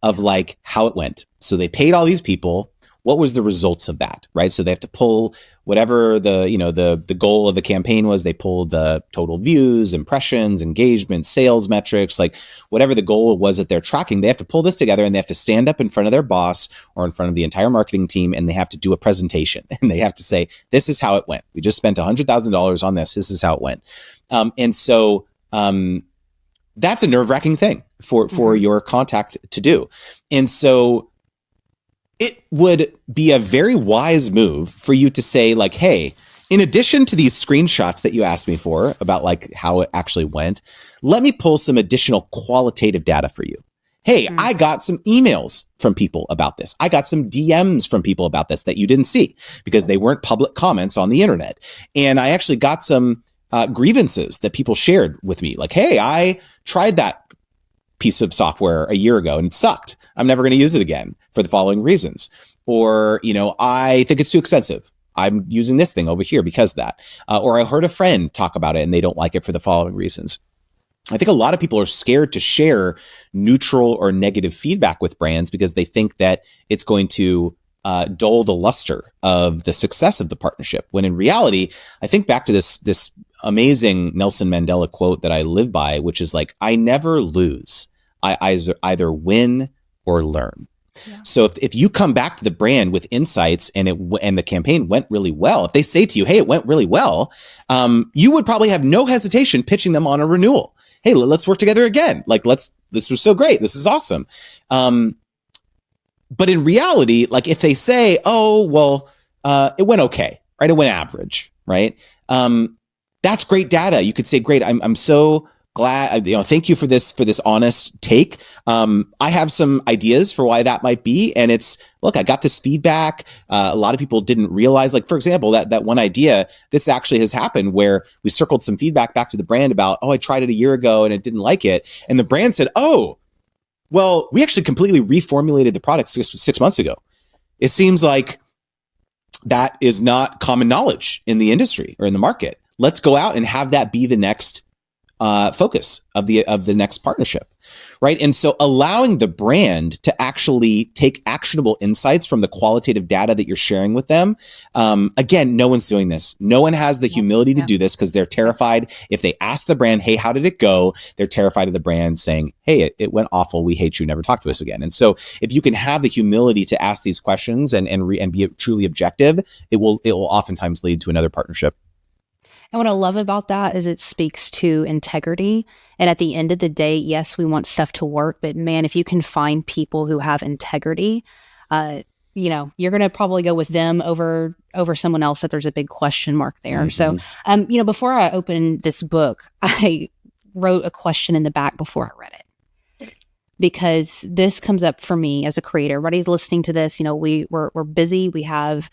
Speaker 2: of like how it went. So they paid all these people. What was the results of that, right? So they have to pull whatever the goal of the campaign was. They pulled the total views, impressions, engagement, sales metrics, like whatever the goal was that they're tracking. They have to pull this together, and they have to stand up in front of their boss or in front of the entire marketing team, and they have to do a presentation, and they have to say, this is how it went. We just spent $100,000 on this. This is how it went. And so that's a nerve-wracking thing for your contact to do. And so it would be a very wise move for you to say, like, hey, in addition to these screenshots that you asked me for about like how it actually went, let me pull some additional qualitative data for you. Hey, I got some emails from people about this. I got some DMs from people about this that you didn't see because they weren't public comments on the internet. And I actually got some grievances that people shared with me. Like, hey, I tried that piece of software a year ago and it sucked. I'm never going to use it again for the following reasons. Or, I think it's too expensive. I'm using this thing over here because of that. Or I heard a friend talk about it and they don't like it for the following reasons. I think a lot of people are scared to share neutral or negative feedback with brands because they think that it's going to dull the luster of the success of the partnership. When in reality, I think back to this amazing Nelson Mandela quote that I live by, which is like, I never lose. I either win or learn. Yeah. So if you come back to the brand with insights and the campaign went really well, if they say to you, hey, it went really well, you would probably have no hesitation pitching them on a renewal. Hey, let's work together again. Like, this was so great. This is awesome. But in reality, like if they say, oh, well, it went okay, right? It went average, right? That's great data. You could say, great. I'm so glad, thank you for this honest take. I have some ideas for why that might be. And it's, look, I got this feedback. A lot of people didn't realize, like, for example, that one idea, this actually has happened where we circled some feedback back to the brand about, oh, I tried it a year ago and it didn't like it. And the brand said, oh, well, we actually completely reformulated the product 6 months ago. It seems like that is not common knowledge in the industry or in the market. Let's go out and have that be the next focus of the next partnership, right? And so allowing the brand to actually take actionable insights from the qualitative data that you're sharing with them. Again, no one's doing this. No one has the humility to do this because they're terrified. If they ask the brand, hey, how did it go? They're terrified of the brand saying, hey, it went awful. We hate you. Never talk to us again. And so if you can have the humility to ask these questions and be truly objective, it will oftentimes lead to another partnership.
Speaker 1: And what I love about that is it speaks to integrity. And at the end of the day, yes, we want stuff to work, but man, if you can find people who have integrity, you're going to probably go with them over someone else that there's a big question mark there. Mm-hmm. So, before I opened this book, I wrote a question in the back before I read it. Because this comes up for me as a creator. Everybody's listening to this, we're busy. We have,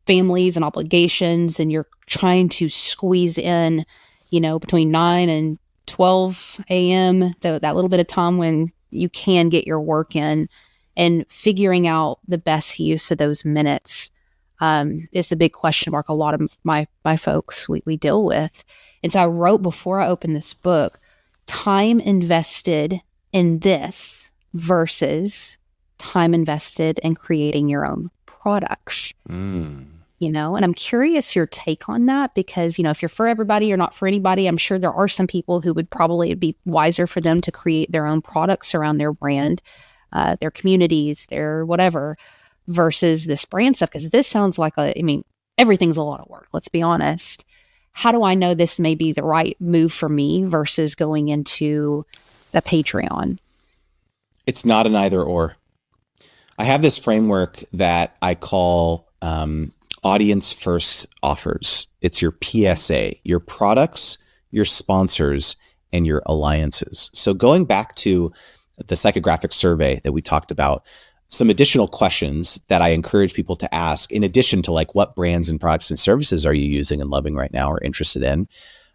Speaker 1: families and obligations, and you're trying to squeeze in, between 9 and 12 a.m., that little bit of time when you can get your work in, and figuring out the best use of those minutes is the big question mark a lot of my folks we deal with. And so I wrote before I opened this book, time invested in this versus time invested in creating your own products. And I'm curious your take on that because, if you're for everybody or not for anybody, I'm sure there are some people who would probably be wiser for them to create their own products around their brand, their communities, their whatever, versus this brand stuff. Because this sounds like everything's a lot of work. Let's be honest. How do I know this may be the right move for me versus going into the Patreon?
Speaker 2: It's not an either or. I have this framework that I call audience first offers. It's your PSA, your products, your sponsors, and your alliances. So going back to the psychographic survey that we talked about, some additional questions that I encourage people to ask, in addition to like what brands and products and services are you using and loving right now or interested in?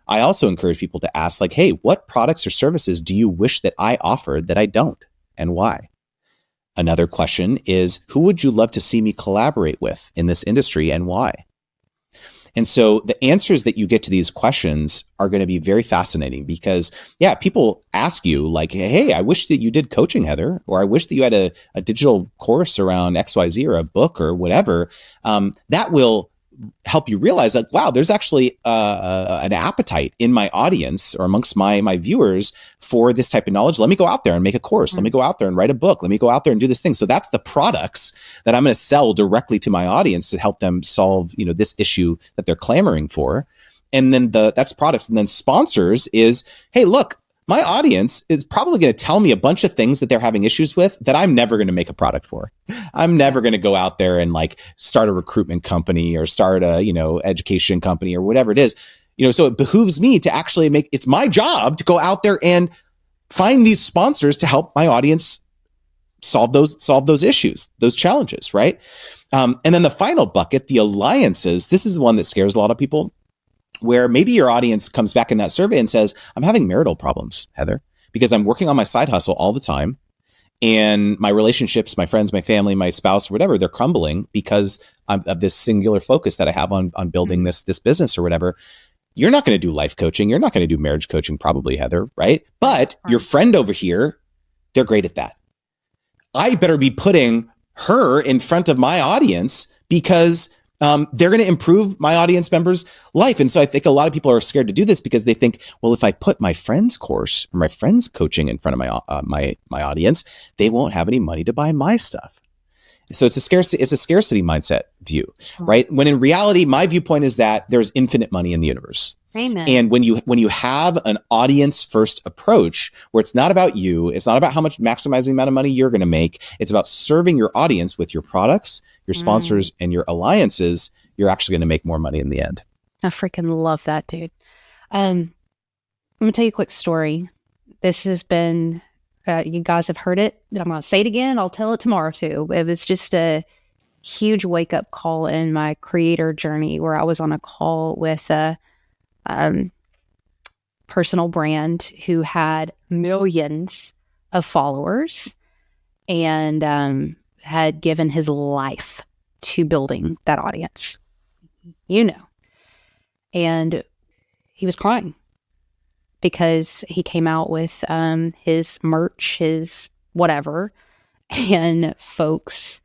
Speaker 2: I also encourage people to ask like, hey, what products or services do you wish that I offered that I don't, and why? Another question is, who would you love to see me collaborate with in this industry and why? And so the answers that you get to these questions are going to be very fascinating because, yeah, people ask you like, hey, I wish that you did coaching, Heather, or I wish that you had a digital course around XYZ or a book or whatever. That will help you realize like, wow, there's actually an appetite in my audience or amongst my viewers for this type of knowledge. Let me go out there and make a course. Let me go out there and write a book. Let me go out there and do this thing. So that's the products that I'm going to sell directly to my audience to help them solve, this issue that they're clamoring for. And then that's products. And then sponsors is, hey, look, my audience is probably going to tell me a bunch of things that they're having issues with that I'm never going to make a product for. I'm never going to go out there and like start a recruitment company or start a, education company or whatever it is. So it behooves me to actually it's my job to go out there and find these sponsors to help my audience solve those issues, those challenges, right? And then the final bucket, the alliances, this is the one that scares a lot of people, where maybe your audience comes back in that survey and says, I'm having marital problems, Heather, because I'm working on my side hustle all the time. And my relationships, my friends, my family, my spouse, whatever, they're crumbling because of this singular focus that I have on building this business or whatever. You're not going to do life coaching. You're not going to do marriage coaching, probably, Heather, right? But your friend over here, they're great at that. I better be putting her in front of my audience because they're going to improve my audience members' life. And so I think a lot of people are scared to do this because they think, well, if I put my friend's course or my friend's coaching in front of my audience, they won't have any money to buy my stuff. So it's a scarcity mindset view, right? When in reality, my viewpoint is that there's infinite money in the universe.
Speaker 1: Amen.
Speaker 2: And when you have an audience first approach where it's not about you, it's not about how much maximizing the amount of money you're going to make. It's about serving your audience with your products, your sponsors, and your alliances. You're actually going to make more money in the end.
Speaker 1: I freaking love that, dude. I'm going to tell you a quick story. This has been, you guys have heard it. I'm going to say it again. I'll tell it tomorrow too. It was just a huge wake up call in my creator journey where I was on a call with a personal brand who had millions of followers and had given his life to building that audience, and he was crying because he came out with his merch, his whatever, and folks,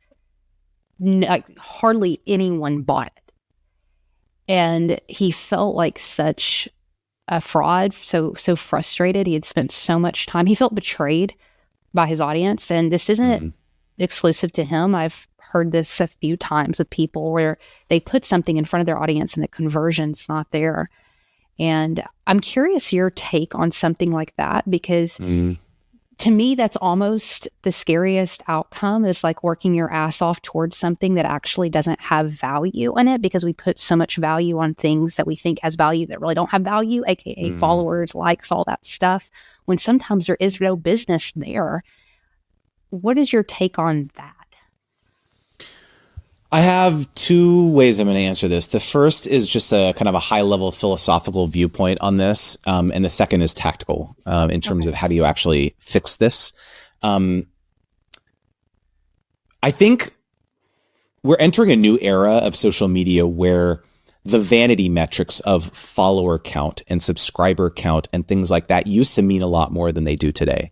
Speaker 1: hardly anyone bought it. And he felt like such a fraud, so frustrated. He had spent so much time. He felt betrayed by his audience. And this isn't exclusive to him. I've heard this a few times with people where they put something in front of their audience and the conversion's not there. And I'm curious your take on something like that, because to me, that's almost the scariest outcome, is like working your ass off towards something that actually doesn't have value in it, because we put so much value on things that we think has value that really don't have value, aka followers, likes, all that stuff, when sometimes there is no business there. What is your take on that?
Speaker 2: I have two ways I'm going to answer this. The first is just a kind of a high level philosophical viewpoint on this. And the second is tactical in terms of how do you actually fix this. I think we're entering a new era of social media where the vanity metrics of follower count and subscriber count and things like that used to mean a lot more than they do today.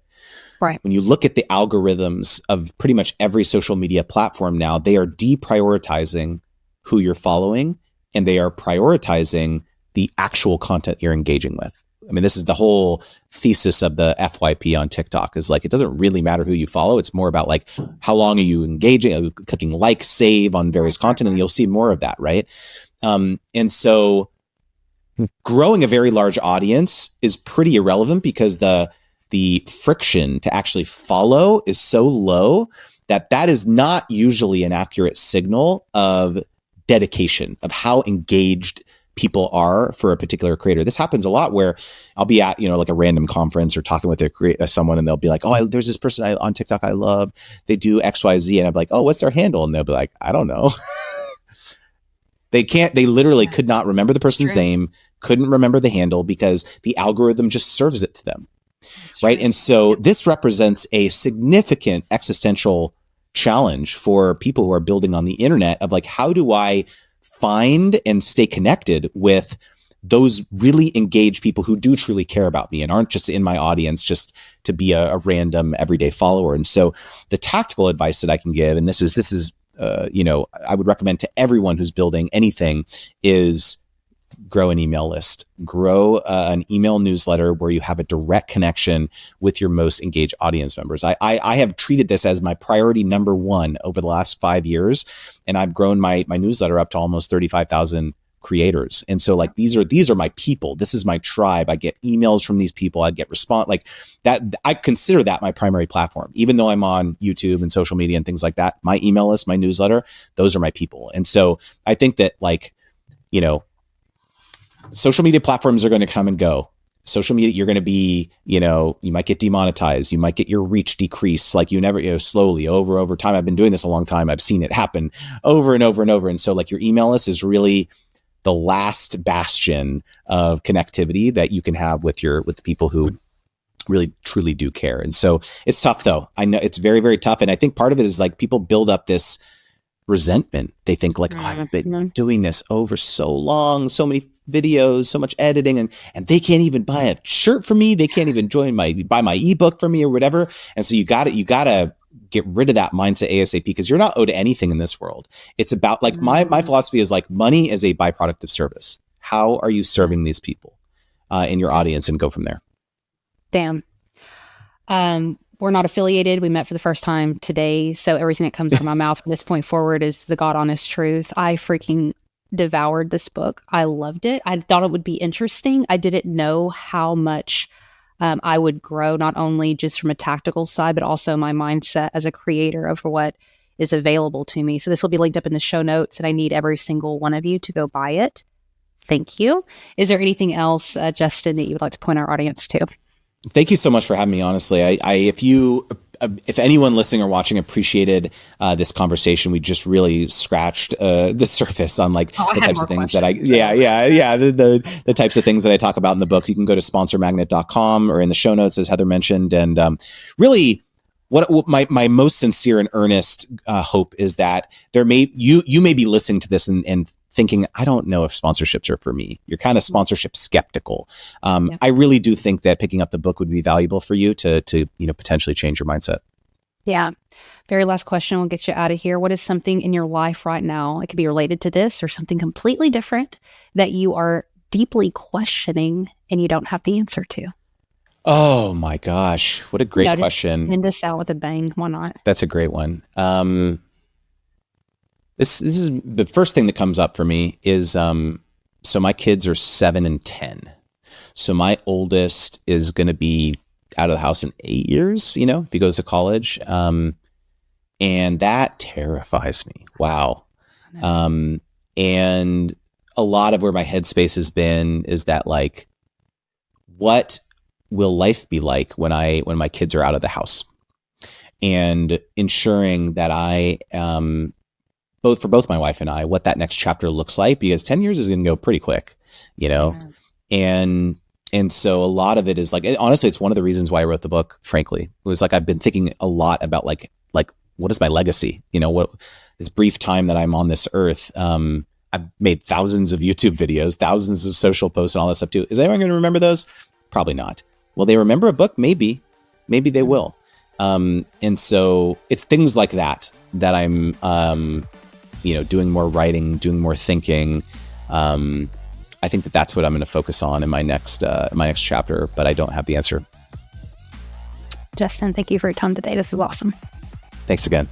Speaker 1: Right.
Speaker 2: When you look at the algorithms of pretty much every social media platform now, they are deprioritizing who you're following, and they are prioritizing the actual content you're engaging with. I mean, this is the whole thesis of the FYP on TikTok, is like, it doesn't really matter who you follow. It's more about like, how long are you engaging, are you clicking like, save on various content, and you'll see more of that, right? And so growing a very large audience is pretty irrelevant, because the friction to actually follow is so low that is not usually an accurate signal of dedication, of how engaged people are for a particular creator. This happens a lot where I'll be at, like a random conference or talking with someone, and they'll be like, oh, there's this person on TikTok I love. They do XYZ. And I'm like, oh, what's their handle? And they'll be like, I don't know. They literally could not remember the person's name, couldn't remember the handle, because the algorithm just serves it to them. Right. And so this represents a significant existential challenge for people who are building on the internet of like, how do I find and stay connected with those really engaged people who do truly care about me and aren't just in my audience just to be a random everyday follower. And so the tactical advice that I can give, and this is I would recommend to everyone who's building anything, is grow an email list, grow an email newsletter where you have a direct connection with your most engaged audience members. I have treated this as my priority number one over the last 5 years, and I've grown my newsletter up to almost 35,000 creators. And so like, these are my people. This is my tribe. I get emails from these people. I get response like that. I consider that my primary platform, even though I'm on YouTube and social media and things like that. My email list, my newsletter, those are my people. And so I think that social media platforms are going to come and go. Social media, you're going to be, you might get demonetized. You might get your reach decrease. Like slowly over time. I've been doing this a long time. I've seen it happen over and over and over. And so like your email list is really the last bastion of connectivity that you can have with the people who really truly do care. And so it's tough though. I know it's very, very tough. And I think part of it is like people build up this resentment. They think like, I've been doing this over so long, so many videos, so much editing, and they can't even buy a shirt for me. They can't even buy my ebook for me or whatever. And so you gotta get rid of that mindset ASAP, because you're not owed anything in this world. It's about like my philosophy is like money is a byproduct of service. How are you serving these people in your audience, and go from there.
Speaker 1: Damn. We're not affiliated. We met for the first time today. So everything that comes out of my mouth from this point forward is the God honest truth. I freaking devoured this book. I loved it. I thought it would be interesting. I didn't know how much I would grow, not only just from a tactical side, but also my mindset as a creator of what is available to me. So this will be linked up in the show notes, and I need every single one of you to go buy it. Thank you. Is there anything else, Justin, that you would like to point our audience to?
Speaker 2: Thank you so much for having me. Honestly, if anyone listening or watching appreciated this conversation, we just really scratched the surface on like the types of things that the types of things that I talk about in the books. You can go to sponsormagnet.com, or in the show notes, as Heather mentioned. And really, what my most sincere and earnest hope is that you may be listening to this and thinking, I don't know if sponsorships are for me. You're kind of sponsorship skeptical. I really do think that picking up the book would be valuable for you to potentially change your mindset.
Speaker 1: Yeah. Very last question. We'll get you out of here. What is something in your life right now? It could be related to this or something completely different that you are deeply questioning and you don't have the answer to.
Speaker 2: Oh my gosh. What a great question.
Speaker 1: Just end us out with a bang. Why not?
Speaker 2: That's a great one. This is the first thing that comes up for me is, so my kids are 7 and 10. So my oldest is going to be out of the house in 8 years, if he goes to college. And that terrifies me. Wow. And a lot of where my headspace has been is that like, what will life be like when my kids are out of the house, and ensuring that I, for both my wife and I, what that next chapter looks like, because 10 years is going to go pretty quick, and so a lot of it is like, honestly, it's one of the reasons why I wrote the book, frankly. It was like, I've been thinking a lot about like, what is my legacy? What this brief time that I'm on this earth, I've made thousands of YouTube videos, thousands of social posts and all that stuff too. Is anyone going to remember those? Probably not. Will they remember a book? Maybe they will. And so it's things like that I'm, doing more writing, doing more thinking. I think that's what I'm going to focus on in my next chapter, but I don't have the answer.
Speaker 1: Justin, thank you for your time today. This is awesome.
Speaker 2: Thanks again.